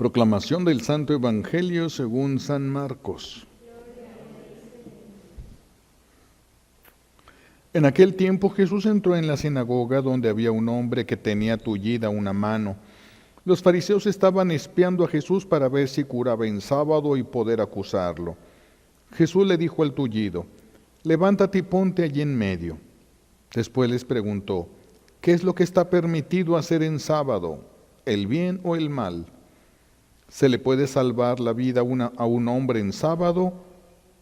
Proclamación del Santo Evangelio según San Marcos. En aquel tiempo Jesús entró en la sinagoga donde había un hombre que tenía tullida una mano. Los fariseos estaban espiando a Jesús para ver si curaba en sábado y poder acusarlo. Jesús le dijo al tullido: levántate y ponte allí en medio. Después les preguntó: ¿qué es lo que está permitido hacer en sábado, el bien o el mal? ¿Se le puede salvar la vida a un hombre en sábado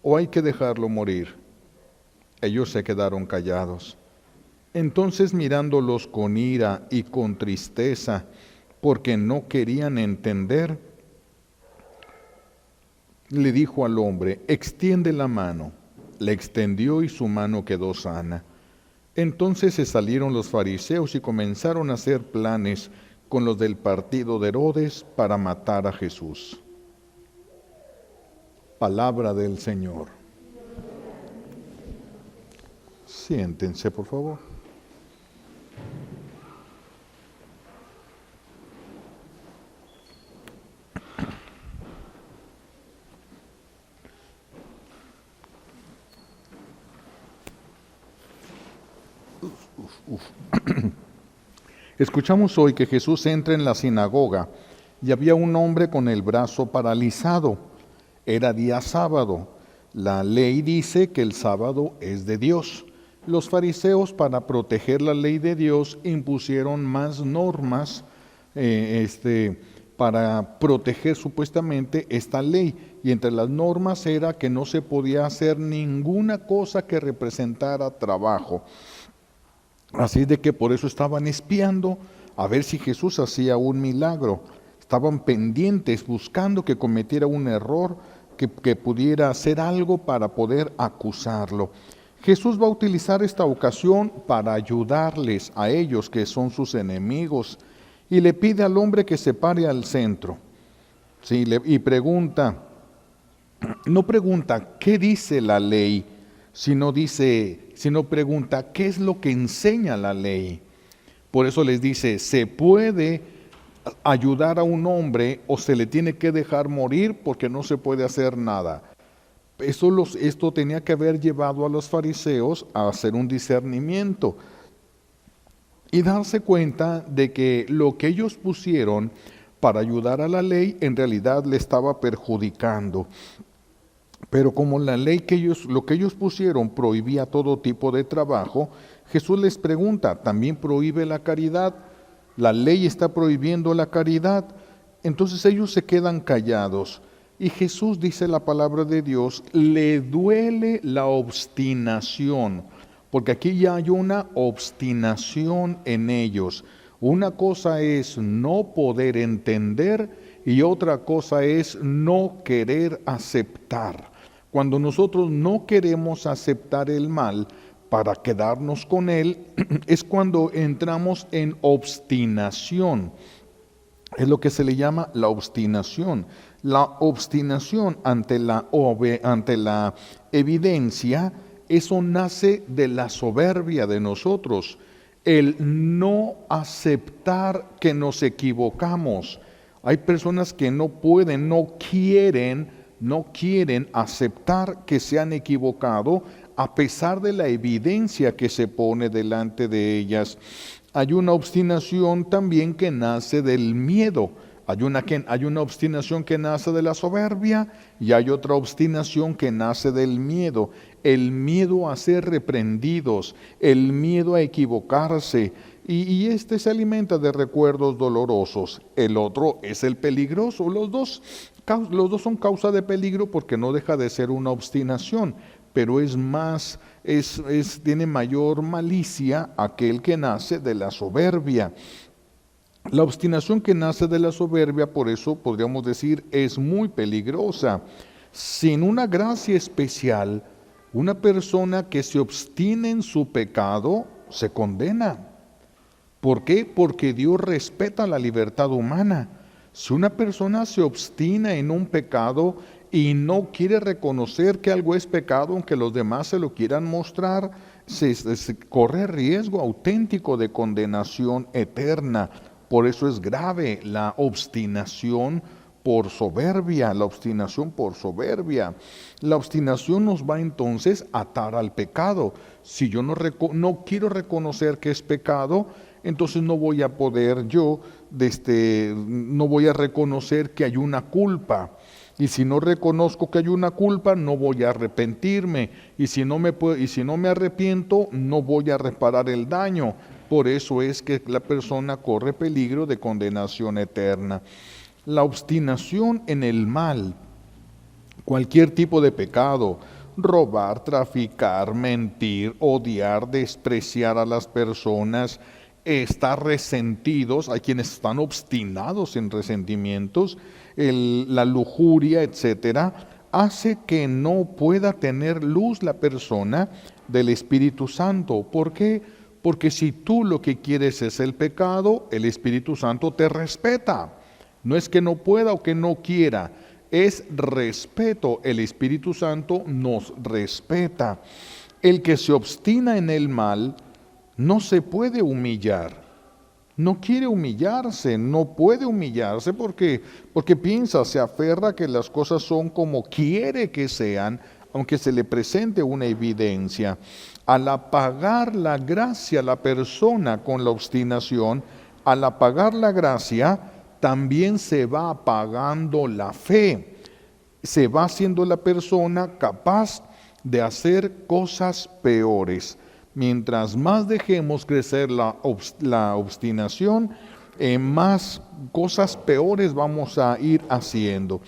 o hay que dejarlo morir? Ellos se quedaron callados. Entonces, mirándolos con ira y con tristeza, porque no querían entender, le dijo al hombre: extiende la mano. Le extendió y su mano quedó sana. Entonces se salieron los fariseos y comenzaron a hacer planes con los del partido de Herodes para matar a Jesús. Palabra del Señor. Siéntense, por favor. Escuchamos hoy que Jesús entra en la sinagoga y había un hombre con el brazo paralizado. Era día sábado. La ley dice que el sábado es de Dios. Los fariseos, para proteger la ley de Dios, impusieron más normas para proteger supuestamente esta ley. Y entre las normas era que no se podía hacer ninguna cosa que representara trabajo. Así de que por eso estaban espiando a ver si Jesús hacía un milagro. Estaban pendientes, buscando que cometiera un error, que pudiera hacer algo para poder acusarlo. Jesús va a utilizar esta ocasión para ayudarles a ellos, que son sus enemigos, y le pide al hombre que se pare al centro. Sí, y pregunta, no pregunta qué dice la ley, sino pregunta qué es lo que enseña la ley. Por eso les dice: ¿se puede ayudar a un hombre o se le tiene que dejar morir porque no se puede hacer nada? Esto tenía que haber llevado a los fariseos a hacer un discernimiento y darse cuenta de que lo que ellos pusieron para ayudar a la ley en realidad le estaba perjudicando. Pero como la ley lo que ellos pusieron prohibía todo tipo de trabajo, Jesús les pregunta: ¿también prohíbe la caridad? ¿La ley está prohibiendo la caridad? Entonces ellos se quedan callados. Y Jesús, dice la palabra de Dios, le duele la obstinación, porque aquí ya hay una obstinación en ellos. Una cosa es no poder entender y otra cosa es no querer aceptar. Cuando nosotros no queremos aceptar el mal para quedarnos con él, es cuando entramos en obstinación. Es lo que se le llama la obstinación. La obstinación ante la evidencia, eso nace de la soberbia de nosotros. El no aceptar que nos equivocamos. Hay personas que no pueden, no quieren aceptar que se han equivocado a pesar de la evidencia que se pone delante de ellas. Hay una obstinación también que nace del miedo. Hay una obstinación que nace de la soberbia y hay otra obstinación que nace del miedo. El miedo a ser reprendidos, el miedo a equivocarse. Y este se alimenta de recuerdos dolorosos. El otro es el peligroso. Los dos son causa de peligro porque no deja de ser una obstinación, pero tiene mayor malicia aquel que nace de la soberbia. La obstinación que nace de la soberbia, por eso podríamos decir, es muy peligrosa. Sin una gracia especial, una persona que se obstina en su pecado se condena. ¿Por qué? Porque Dios respeta la libertad humana. Si una persona se obstina en un pecado y no quiere reconocer que algo es pecado, aunque los demás se lo quieran mostrar, se corre riesgo auténtico de condenación eterna. Por eso es grave la obstinación, por soberbia, la obstinación por soberbia. La obstinación nos va entonces a atar al pecado. Si yo no quiero reconocer que es pecado, entonces no voy a poder no voy a reconocer que hay una culpa. Y si no reconozco que hay una culpa, no voy a arrepentirme. Y si no me arrepiento, no voy a reparar el daño. Por eso es que la persona corre peligro de condenación eterna. La obstinación en el mal, cualquier tipo de pecado, robar, traficar, mentir, odiar, despreciar a las personas, estar resentidos, hay quienes están obstinados en resentimientos, la lujuria, etcétera, hace que no pueda tener luz la persona del Espíritu Santo. ¿Por qué? Porque si tú lo que quieres es el pecado, el Espíritu Santo te respeta. No es que no pueda o que no quiera, es respeto. El Espíritu Santo nos respeta. El que se obstina en el mal no se puede humillar. No quiere humillarse, no puede humillarse porque piensa, se aferra que las cosas son como quiere que sean, aunque se le presente una evidencia. Al apagar la gracia la persona con la obstinación, al apagar la gracia, también se va apagando la fe. Se va haciendo la persona capaz de hacer cosas peores. Mientras más dejemos crecer la obstinación, más cosas peores vamos a ir haciendo.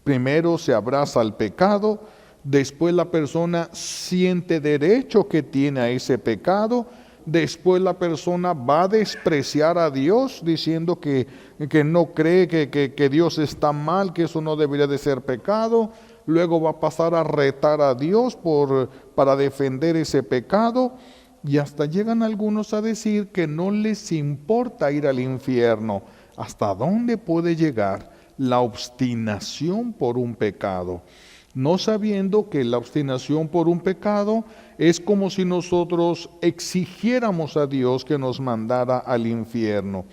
Primero se abraza al pecado, después la persona siente derecho que tiene a ese pecado, después la persona va a despreciar a Dios diciendo que no cree que Dios está mal, que eso no debería de ser pecado. Luego va a pasar a retar a Dios para defender ese pecado. Y hasta llegan algunos a decir que no les importa ir al infierno. ¿Hasta dónde puede llegar la obstinación por un pecado? No sabiendo que la obstinación por un pecado es como si nosotros exigiéramos a Dios que nos mandara al infierno.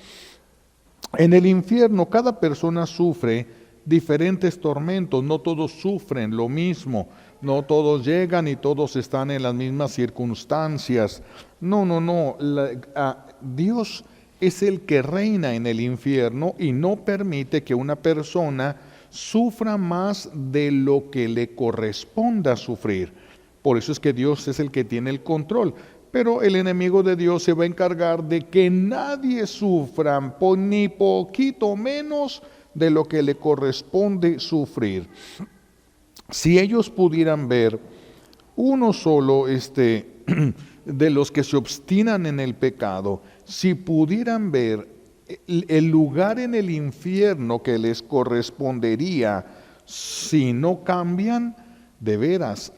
En el infierno cada persona sufre diferentes tormentos, no todos sufren lo mismo, no todos llegan y todos están en las mismas circunstancias. No. Dios es el que reina en el infierno y no permite que una persona sufra más de lo que le corresponda sufrir. Por eso es que Dios es el que tiene el control. Pero el enemigo de Dios se va a encargar de que nadie sufra ni poquito menos de lo que le corresponde sufrir. Si ellos pudieran ver uno solo de los que se obstinan en el pecado, si pudieran ver el lugar en el infierno que les correspondería si no cambian, de veras,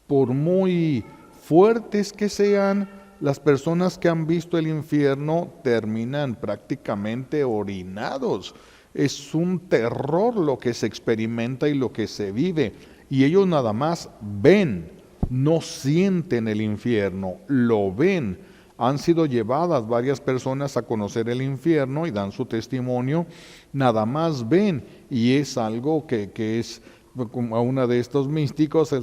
por muy fuertes que sean, las personas que han visto el infierno terminan prácticamente orinados. Es un terror lo que se experimenta y lo que se vive. Y ellos nada más ven, no sienten el infierno, lo ven. Han sido llevadas varias personas a conocer el infierno y dan su testimonio, nada más ven. Y es algo que es, como a una de estos místicos,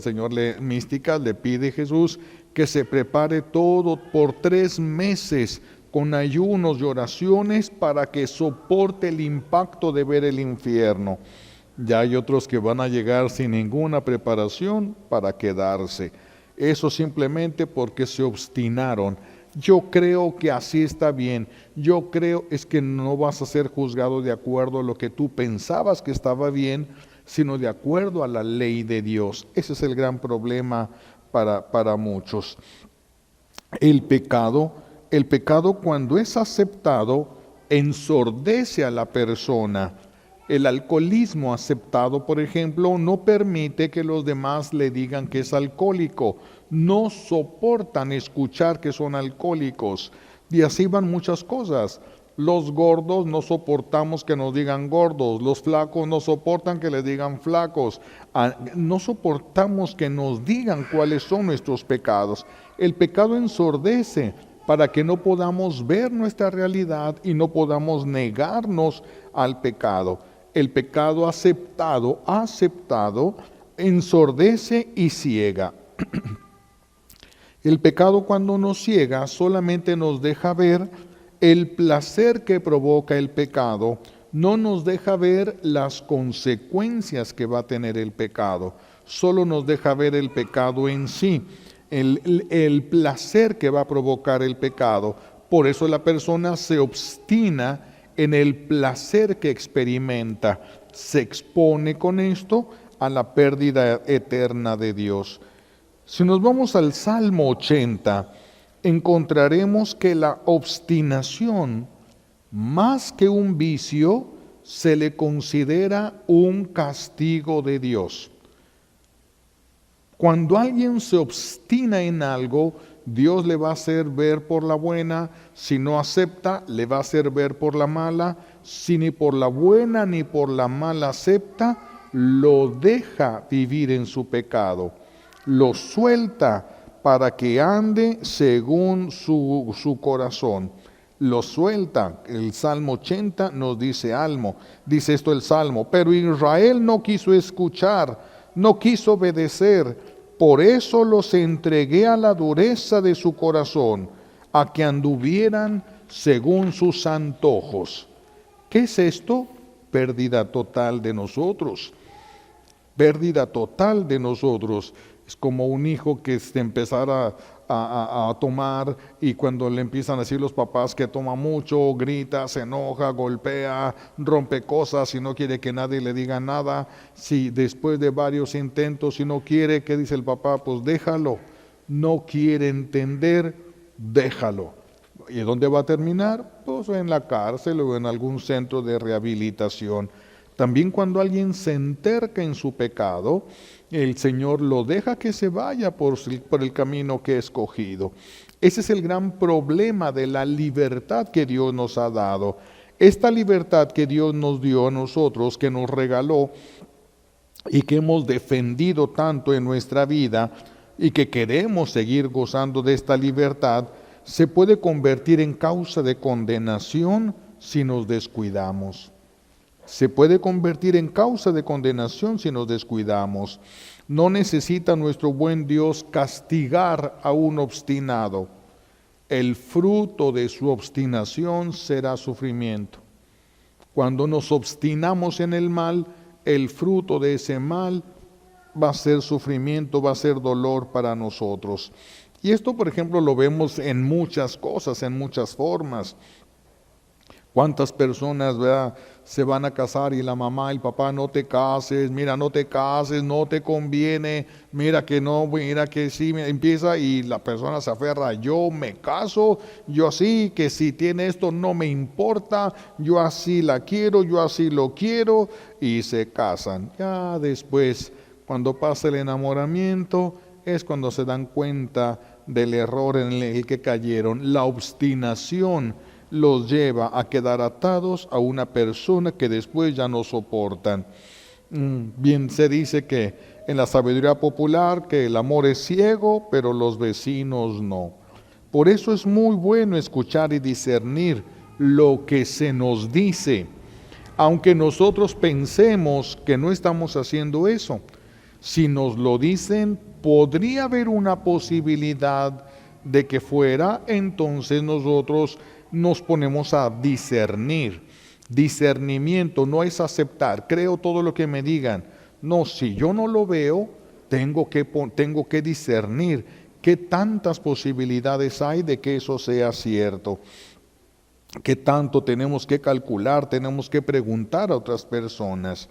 místicas le pide a Jesús que se prepare todo por 3 meses con ayunos y oraciones para que soporte el impacto de ver el infierno. Ya hay otros que van a llegar sin ninguna preparación para quedarse. Eso simplemente porque se obstinaron. Yo creo que así está bien. Yo creo es que no vas a ser juzgado de acuerdo a lo que tú pensabas que estaba bien, sino de acuerdo a la ley de Dios. Ese es el gran problema para muchos. El pecado cuando es aceptado ensordece a la persona. El alcoholismo aceptado, por ejemplo, no permite que los demás le digan que es alcohólico. No soportan escuchar que son alcohólicos. Y así van muchas cosas. Los gordos no soportamos que nos digan gordos. Los flacos no soportan que les digan flacos. No soportamos que nos digan cuáles son nuestros pecados. El pecado ensordece para que no podamos ver nuestra realidad y no podamos negarnos al pecado. el pecado aceptado ensordece y ciega. El pecado, cuando nos ciega, solamente nos deja ver el placer que provoca el pecado, no nos deja ver las consecuencias que va a tener el pecado, solo nos deja ver el pecado en sí, el placer que va a provocar el pecado. Por eso la persona se obstina en el placer que experimenta, se expone con esto a la pérdida eterna de Dios. Si nos vamos al Salmo 80, encontraremos que la obstinación, más que un vicio, se le considera un castigo de Dios. Cuando alguien se obstina en algo, Dios le va a hacer ver por la buena, si no acepta, le va a hacer ver por la mala, si ni por la buena ni por la mala acepta, lo deja vivir en su pecado, lo suelta para que ande según su corazón. Lo suelta. El Salmo 80 nos dice dice esto el Salmo, pero Israel no quiso escuchar, no quiso obedecer, por eso los entregué a la dureza de su corazón, a que anduvieran según sus antojos. ¿Qué es esto? Pérdida total de nosotros. Pérdida total de nosotros. Es como un hijo que empezara a tomar, y cuando le empiezan a decir los papás que toma mucho, grita, se enoja, golpea, rompe cosas y no quiere que nadie le diga nada. Si después de varios intentos, si no quiere, ¿qué dice el papá? Pues déjalo. No quiere entender, déjalo. ¿Y dónde va a terminar? Pues en la cárcel o en algún centro de rehabilitación. También cuando alguien se enterca en su pecado, el Señor lo deja que se vaya por el camino que ha escogido. Ese es el gran problema de la libertad que Dios nos ha dado. Esta libertad que Dios nos dio a nosotros, que nos regaló y que hemos defendido tanto en nuestra vida y que queremos seguir gozando de esta libertad, se puede convertir en causa de condenación si nos descuidamos. Se puede convertir en causa de condenación si nos descuidamos. No necesita nuestro buen Dios castigar a un obstinado. El fruto de su obstinación será sufrimiento. Cuando nos obstinamos en el mal, el fruto de ese mal va a ser sufrimiento, va a ser dolor para nosotros. Y esto, por ejemplo, lo vemos en muchas cosas, en muchas formas. ¿Cuántas personas, verdad, se van a casar y la mamá y el papá, no te cases, mira, no te cases, no te conviene, mira que no, mira que sí, empieza y la persona se aferra, yo me caso, yo así, que si tiene esto no me importa, yo así la quiero, yo así lo quiero, y se casan. Ya después, cuando pasa el enamoramiento, es cuando se dan cuenta del error en el que cayeron. La obstinación los lleva a quedar atados a una persona que después ya no soportan. Bien se dice que en la sabiduría popular que el amor es ciego, pero los vecinos no. Por eso es muy bueno escuchar y discernir lo que se nos dice, aunque nosotros pensemos que no estamos haciendo eso. Si nos lo dicen, podría haber una posibilidad de que fuera, entonces nosotros nos ponemos a discernir. Discernimiento no es aceptar, creo todo lo que me digan. No, si yo no lo veo, tengo que discernir qué tantas posibilidades hay de que eso sea cierto. Qué tanto tenemos que calcular, tenemos que preguntar a otras personas.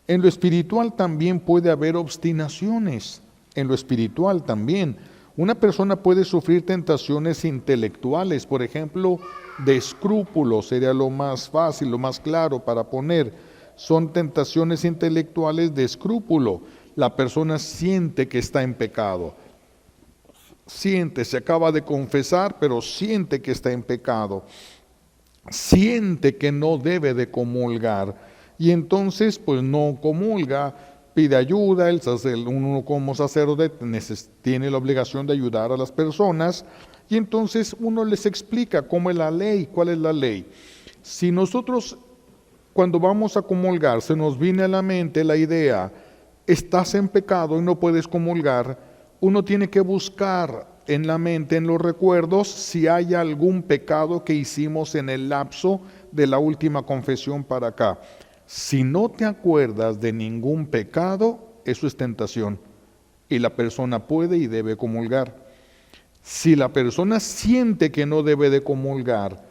En lo espiritual también puede haber obstinaciones. En lo espiritual también. Una persona puede sufrir tentaciones intelectuales, por ejemplo, de escrúpulos, sería lo más fácil, lo más claro para poner. Son tentaciones intelectuales de escrúpulo. La persona siente que está en pecado. Siente, se acaba de confesar, pero siente que está en pecado. Siente que no debe de comulgar. Y entonces, pues no comulga, pide ayuda, uno como sacerdote tiene la obligación de ayudar a las personas, y entonces uno les explica cómo es la ley, cuál es la ley. Si nosotros cuando vamos a comulgar, se nos viene a la mente la idea, estás en pecado y no puedes comulgar, uno tiene que buscar en la mente, en los recuerdos, si hay algún pecado que hicimos en el lapso de la última confesión para acá. Si no te acuerdas de ningún pecado, eso es tentación y la persona puede y debe comulgar. Si la persona siente que no debe de comulgar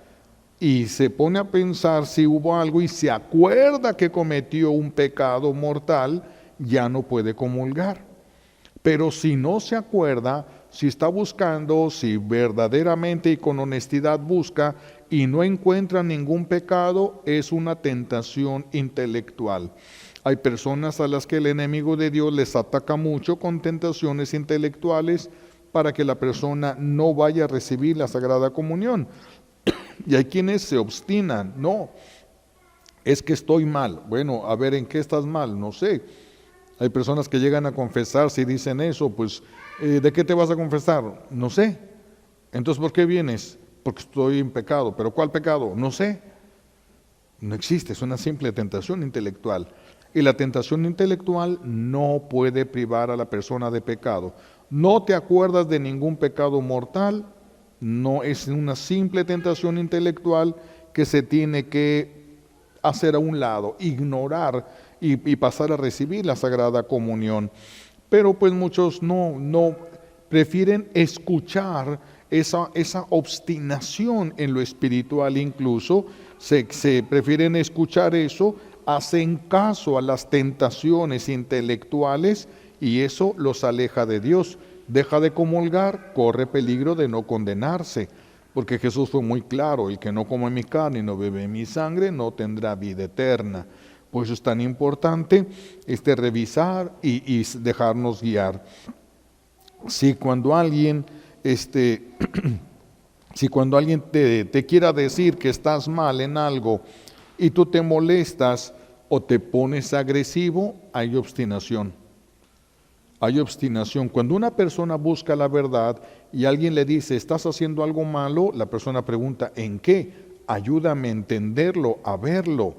y se pone a pensar si hubo algo y se acuerda que cometió un pecado mortal, ya no puede comulgar. Pero si no se acuerda, si está buscando, si verdaderamente y con honestidad busca y no encuentra ningún pecado, es una tentación intelectual. Hay personas a las que el enemigo de Dios les ataca mucho con tentaciones intelectuales para que la persona no vaya a recibir la Sagrada Comunión. Y hay quienes se obstinan, no, es que estoy mal. Bueno, a ver, ¿en qué estás mal? No sé. Hay personas que llegan a confesarse y dicen eso, pues, ¿de qué te vas a confesar? No sé. Entonces, ¿por qué vienes? Porque estoy en pecado. ¿Pero cuál pecado? No sé. No existe, es una simple tentación intelectual. Y la tentación intelectual no puede privar a la persona de pecado. No te acuerdas de ningún pecado mortal, no es una simple tentación intelectual que se tiene que hacer a un lado, ignorar y pasar a recibir la Sagrada Comunión. Pero pues muchos no prefieren escuchar esa obstinación en lo espiritual, incluso se prefieren escuchar eso, hacen caso a las tentaciones intelectuales y eso los aleja de Dios. Deja de comulgar, corre peligro de no condenarse, porque Jesús fue muy claro, el que no come mi carne y no bebe mi sangre no tendrá vida eterna. Por eso es tan importante revisar y dejarnos guiar. Si cuando alguien, si cuando alguien te quiera decir que estás mal en algo y tú te molestas o te pones agresivo, hay obstinación. Hay obstinación. Cuando una persona busca la verdad y alguien le dice, estás haciendo algo malo, la persona pregunta, ¿en qué? Ayúdame a entenderlo, a verlo.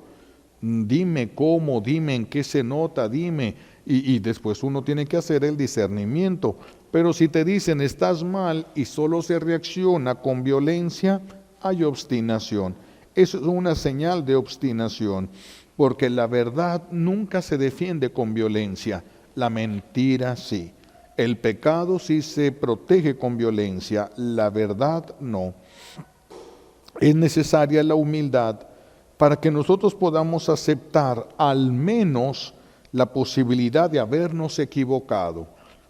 Dime cómo, dime en qué se nota, dime. Y después uno tiene que hacer el discernimiento. Pero si te dicen, estás mal y solo se reacciona con violencia, hay obstinación. Eso es una señal de obstinación, porque la verdad nunca se defiende con violencia. La mentira sí. El pecado sí se protege con violencia, la verdad no. Es necesaria la humildad para que nosotros podamos aceptar al menos la posibilidad de habernos equivocado.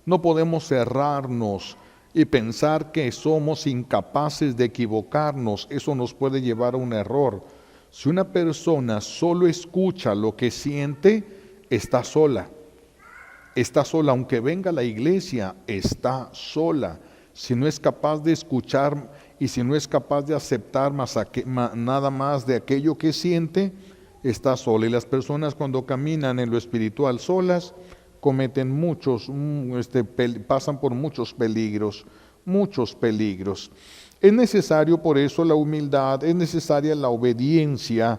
No podemos cerrarnos y pensar que somos incapaces de equivocarnos. Eso nos puede llevar a un error. Si una persona solo escucha lo que siente, está sola. Está sola, aunque venga a la iglesia, está sola. Si no es capaz de escuchar y si no es capaz de aceptar nada más de aquello que siente, está sola. Y las personas cuando caminan en lo espiritual solas, cometen pasan por muchos peligros. Es necesario por eso la humildad, es necesaria la obediencia.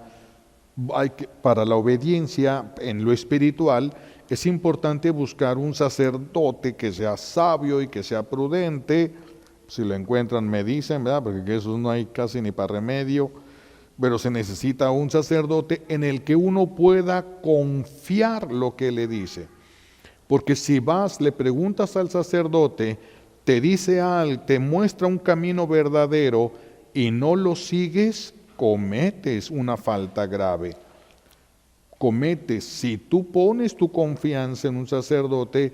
Para la obediencia en lo espiritual, es importante buscar un sacerdote que sea sabio y que sea prudente. Si lo encuentran me dicen, ¿verdad? Porque eso no hay casi ni para remedio. Pero se necesita un sacerdote en el que uno pueda confiar lo que le dice. Porque si vas, le preguntas al sacerdote, te dice algo, te muestra un camino verdadero y no lo sigues, cometes una falta grave. Si tú pones tu confianza en un sacerdote,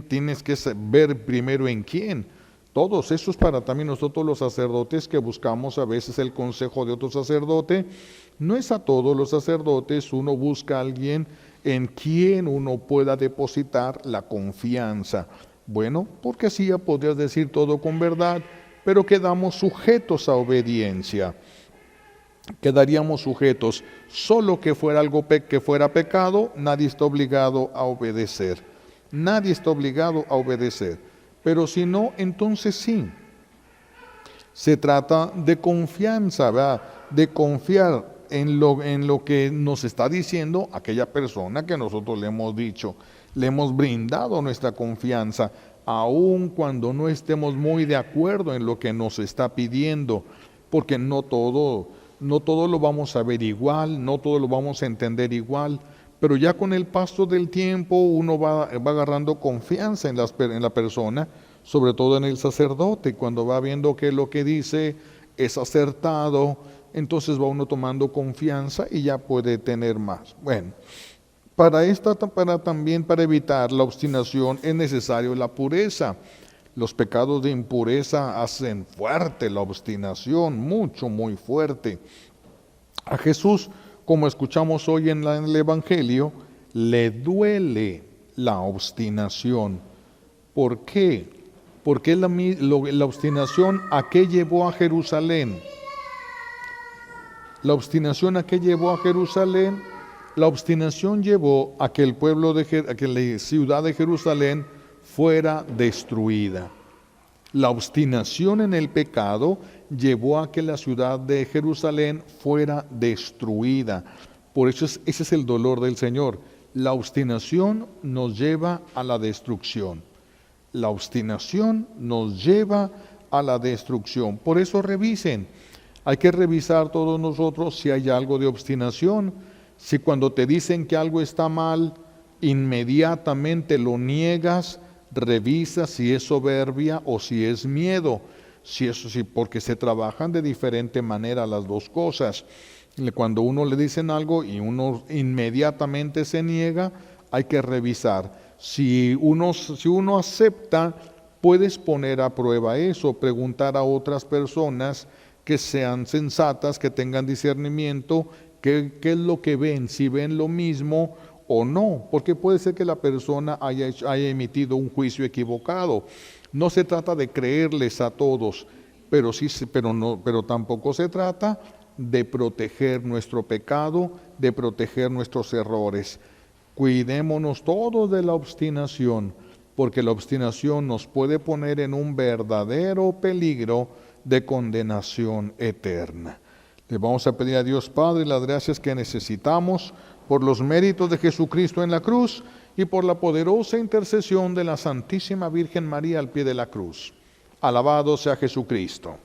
tienes que ver primero en quién. Todos, eso es para también nosotros los sacerdotes que buscamos a veces el consejo de otro sacerdote. No es a todos los sacerdotes, uno busca a alguien en quien uno pueda depositar la confianza. Bueno, porque así ya podrías decir todo con verdad, pero quedamos sujetos a obediencia. Quedaríamos sujetos, solo que fuera algo que fuera pecado, nadie está obligado a obedecer. Nadie está obligado a obedecer. Pero si no, entonces sí. Se trata de confianza, ¿verdad? De confiar. en lo que nos está diciendo aquella persona que nosotros le hemos dicho, le hemos brindado nuestra confianza, aun cuando no estemos muy de acuerdo en lo que nos está pidiendo, porque no todo lo vamos a ver igual, no todo lo vamos a entender igual, pero ya con el paso del tiempo uno va agarrando confianza en la persona, sobre todo en el sacerdote, cuando va viendo que lo que dice es acertado, entonces va uno tomando confianza y ya puede tener más. Bueno, para evitar la obstinación es necesario la pureza. Los pecados de impureza hacen fuerte la obstinación, muy fuerte. A Jesús, como escuchamos hoy en el Evangelio, le duele la obstinación. ¿Por qué? Porque la obstinación, ¿a qué llevó a Jerusalén? La obstinación, ¿a qué llevó a Jerusalén? La obstinación llevó a que la ciudad de Jerusalén fuera destruida. La obstinación en el pecado llevó a que la ciudad de Jerusalén fuera destruida. Por eso ese es el dolor del Señor. La obstinación nos lleva a la destrucción. La obstinación nos lleva a la destrucción. Por eso revisen. Hay que revisar todos nosotros si hay algo de obstinación. Si cuando te dicen que algo está mal, inmediatamente lo niegas, revisa si es soberbia o si es miedo. Porque se trabajan de diferente manera las dos cosas. Cuando uno le dicen algo y uno inmediatamente se niega, hay que revisar. Si uno acepta, puedes poner a prueba eso, preguntar a otras personas que sean sensatas, que tengan discernimiento, qué es lo que ven, si ven lo mismo o no, porque puede ser que la persona haya emitido un juicio equivocado. No se trata de creerles a todos, pero tampoco se trata de proteger nuestro pecado, de proteger nuestros errores. Cuidémonos todos de la obstinación, porque la obstinación nos puede poner en un verdadero peligro de condenación eterna. Le vamos a pedir a Dios Padre las gracias que necesitamos por los méritos de Jesucristo en la cruz y por la poderosa intercesión de la Santísima Virgen María al pie de la cruz. Alabado sea Jesucristo.